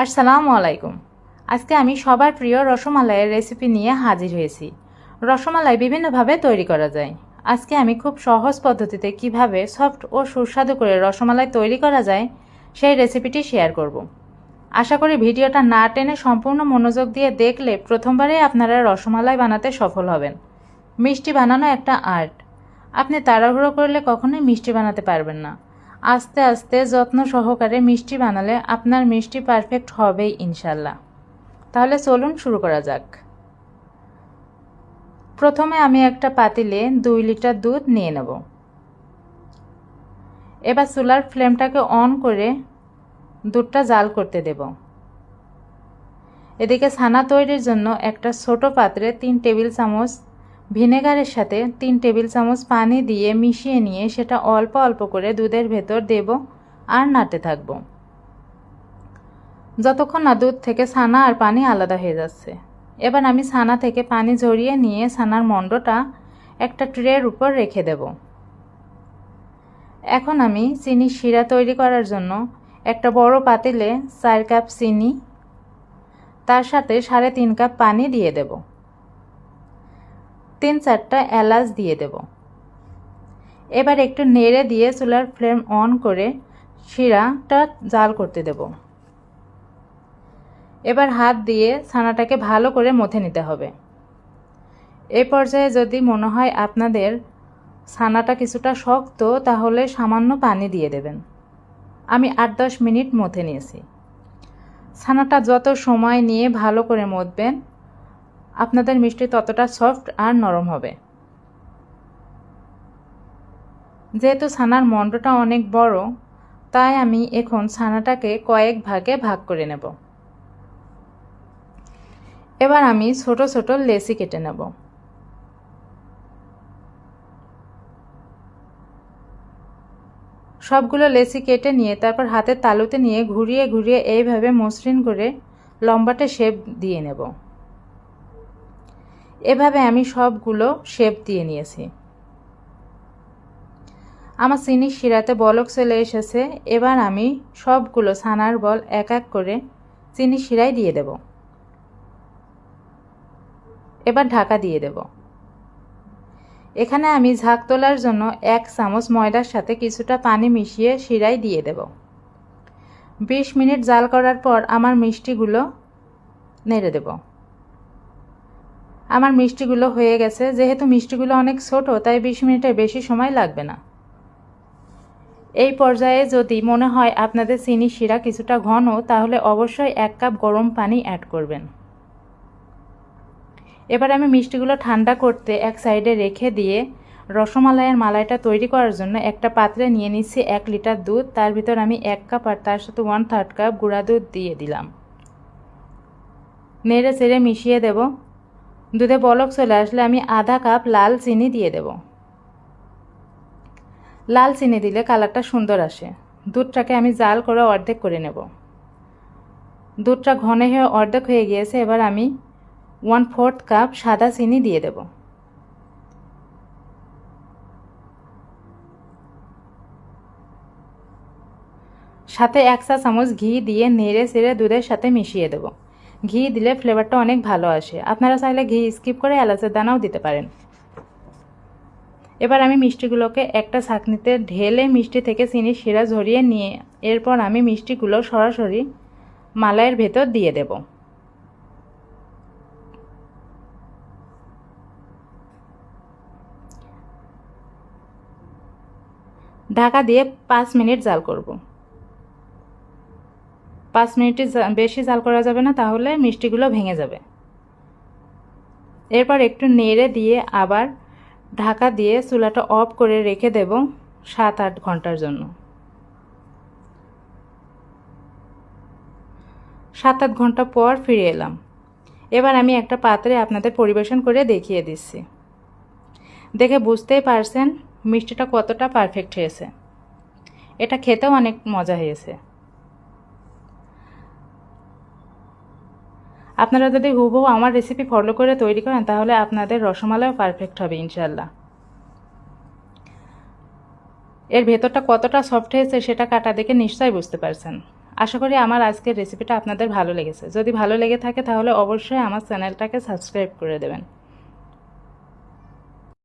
আসসালামু আলাইকুম। আজকে আমি সবার প্রিয় রসমালাইয়ের রেসিপি নিয়ে হাজির হয়েছি। রসমালাই বিভিন্নভাবে তৈরি করা যায়। আজকে আমি খুব সহজ পদ্ধতিতে কিভাবে সফট ও সুস্বাদু করে রসমালাই তৈরি করা যায় সেই রেসিপিটি শেয়ার করব। আশা করি ভিডিওটা না টেনে সম্পূর্ণ মনোযোগ দিয়ে দেখলে প্রথমবারেই আপনারা রসমালাই বানাতে সফল হবেন। মিষ্টি বানানো একটা আর্ট। আপনি তাড়াহুড়ো করলে কখনোই মিষ্টি বানাতে পারবেন না। আস্তে আস্তে যত্ন সহকারে মিষ্টি বানালে আপনার মিষ্টি পারফেক্ট হবেই ইনশাল্লাহ। তাহলে চলুন শুরু করা যাক। প্রথমে আমি একটা পাতিলে 2 লিটার দুধ নিয়ে নেব। এবার চুলার ফ্লেমটাকে অন করে দুধটা জাল করতে দেব। এদিকে ছানা তৈরির জন্য একটা ছোট পাত্রে 3 টেবিল চামচ ভিনেগারের সাথে 3 টেবিল চামচ পানি দিয়ে মিশিয়ে নিয়ে সেটা অল্প অল্প করে দুধের ভেতর দেব আর নাড়তে থাকব যতক্ষণ না দুধ থেকে ছানা আর পানি আলাদা হয়ে যাচ্ছে। এবার আমি ছানা থেকে পানি ঝরিয়ে নিয়ে ছানার মণ্ডটা একটা ট্রের উপর রেখে দেব। এখন আমি চিনি শিরা তৈরি করার জন্য একটা বড় পাতিলে 4 কাপ চিনি, তার সাথে 3.5 কাপ পানি দিয়ে দেব। 3-4টা এলাচ দিয়ে দেব। এবার একটু নেড়ে দিয়ে চুলার ফ্লেম অন করে শিরাটা জাল করতে দেব। এবার হাত দিয়ে ছানাটাকে ভালো করে মথে নিতে হবে। এই পর্যায়ে যদি মনে হয় আপনাদের ছানাটা কিছুটা শক্ত তাহলে সামান্য পানি দিয়ে দেবেন। আমি 8-10 মিনিট মথে নিয়েছি। ছানাটা যত সময় নিয়ে ভালো করে মথবেন আপনাদের মিষ্টি ততটা সফট আর নরম হবে। যেহেতু ছানার মণ্ডটা অনেক বড় তাই আমি এখন ছানাটাকে কয়েক ভাগে ভাগ করে নেব। এবার আমি ছোট ছোট লেচি কেটে নেব। সবগুলো লেচি কেটে নিয়ে তারপর হাতের তালুতে নিয়ে ঘুরিয়ে ঘুরিয়ে এইভাবে মসৃণ করে লম্বাটে শেপ দিয়ে নেব। এভাবে আমি সবগুলো শেপ দিয়ে নিয়েছি। আমার চিনির শিরাতে বলক চলে এসেছে। এবার আমি সবগুলো ছানার বল এক এক করে চিনির শিরায় দিয়ে দেব। এবার ঢাকা দিয়ে দেব। এখানে আমি ঝাঁক তোলার জন্য 1 চামচ ময়দার সাথে কিছুটা পানি মিশিয়ে শিরায় দিয়ে দেব। 20 মিনিট জাল করার পর আমার মিষ্টিগুলো নেড়ে দেব। আমার মিষ্টিগুলো হয়ে গেছে। যেহেতু মিষ্টিগুলো অনেক ছোট তাই 20 মিনিটের বেশি সময় লাগবে না। এই পর্যায়ে যদি মনে হয় আপনাদের চিনির শিরা কিছুটা ঘন তাহলে অবশ্যই 1 কাপ গরম পানি অ্যাড করবেন। এবার আমি মিষ্টিগুলো ঠান্ডা করতে এক সাইডে রেখে দিয়ে রসমালাইয়ের মালাইটা তৈরি করার জন্য একটা পাত্রে নিয়ে নিচ্ছি 1 লিটার দুধ। তার ভিতর আমি 1 কাপ আর তার সাথে 1/3 কাপ গুঁড়া দুধ দিয়ে দিলাম। নেড়ে চেড়ে মিশিয়ে দেব। দুধে বলক চলে আসলে আমি আধা কাপ লাল চিনি দিয়ে দেব। লাল চিনি দিলে কালারটা সুন্দর আসে। দুধটাকে আমি জাল করে অর্ধেক করে নেব। দুধটা ঘন হয়ে অর্ধেক হয়ে গিয়েছে। এবার আমি 1/4 কাপ সাদা চিনি দিয়ে দেব। সাথে 1 চা চামচ ঘি দিয়ে নেড়ে চেড়ে দুধের সাথে মিশিয়ে দেব। ঘি দিলে ফ্লেভারটা অনেক ভালো আসে। আপনারা চাইলে ঘি স্কিপ করে এলাচের দানাও দিতে পারেন। এবার আমি মিষ্টিগুলোকে একটা ছাঁকনিতে ঢেলে মিষ্টি থেকে চিনির শিরা ঝরিয়ে নিয়ে এরপর আমি মিষ্টিগুলো সরাসরি মালাইয়ের ভেতর দিয়ে দেব। ঢাকা দিয়ে 5 মিনিট জাল করব। 5 মিনিটের বেশি জাল করা যাবে না, তাহলে মিষ্টিগুলো ভেঙে যাবে। এরপর একটু নেড়ে দিয়ে আবার ঢাকা দিয়ে চুলাটা অফ করে রেখে দেব 7-8 ঘন্টার জন্য। 7-8 ঘন্টা পর ফিরে এলাম। এবার আমি একটা পাত্রে আপনাদের পরিবেশন করে দেখিয়ে দিচ্ছি। দেখে বুঝতেই পারছেন মিষ্টিটা কতটা পারফেক্ট হয়েছে। এটা খেতেও অনেক মজা হয়েছে। আপনারা যদি হুবহু আমার রেসিপি ফলো করে তৈরি করেন তাহলে আপনাদের রসমালাইও পারফেক্ট হবে ইনশাল্লাহ। এর ভেতরটা কতটা সফট হয়েছে সেটা কাটা দেখে নিশ্চয়ই বুঝতে পারছেন। আশা করি আমার আজকের রেসিপিটা আপনাদের ভালো লেগেছে। যদি ভালো লেগে থাকে তাহলে অবশ্যই আমার চ্যানেলটাকে সাবস্ক্রাইব করে দেবেন।